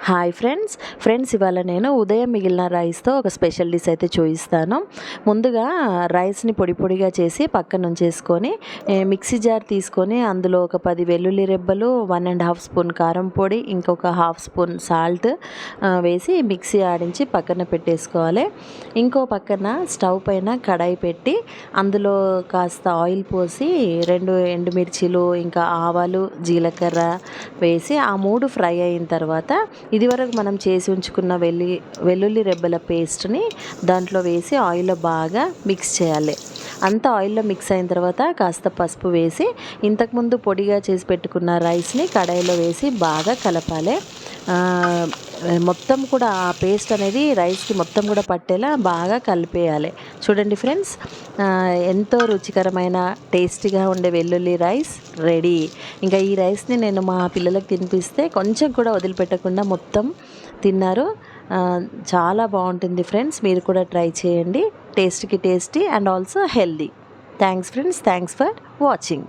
Hi friends ఇవాళ నేను ఉదయం మిగిలిన రైస్తో ఒక స్పెషల్ డిష్ అయితే చూపిస్తాను. ముందుగా రైస్ని పొడి పొడిగా చేసి పక్కన ఉంచేసుకొని మిక్సీ జార్ తీసుకొని అందులో ఒక 10 వెల్లుల్లి రెబ్బలు, 1.5 స్పూన్ కారం పొడి, ఇంకొక 1/2 స్పూన్ సాల్ట్ వేసి మిక్సీ ఆడించి పక్కన పెట్టేసుకోవాలి. ఇంకో పక్కన స్టవ్ పైన కడాయి పెట్టి అందులో కాస్త ఆయిల్ పోసి 2 ఎండుమిర్చీలు, ఇంకా ఆవాలు, జీలకర్ర వేసి ఆ 3 ఫ్రై అయిన తర్వాత ఇదివరకు మనం చేసి ఉంచుకున్న వెల్లుల్లి రెబ్బల పేస్ట్ని దాంట్లో వేసి ఆయిల్లో బాగా మిక్స్ చేయాలి. అంతా ఆయిల్లో మిక్స్ అయిన తర్వాత కాస్త పసుపు వేసి ఇంతకుముందు పొడిగా చేసి పెట్టుకున్న రైస్ని కడాయిలో వేసి బాగా కలపాలి. మొత్తం కూడా ఆ పేస్ట్ అనేది రైస్కి మొత్తం కూడా పట్టేలా బాగా కలిపేయాలి. చూడండి ఫ్రెండ్స్, ఎంతో రుచికరమైన టేస్టీగా ఉండే వెల్లుల్లి రైస్ రెడీ. ఇంకా ఈ రైస్ని నేను మా పిల్లలకు తినిపిస్తే కొంచెం కూడా వదిలిపెట్టకుండా మొత్తం తిన్నారు. చాలా బాగుంటుంది ఫ్రెండ్స్, మీరు కూడా ట్రై చేయండి. Tasty and also healthy. Thanks friends, thanks for watching.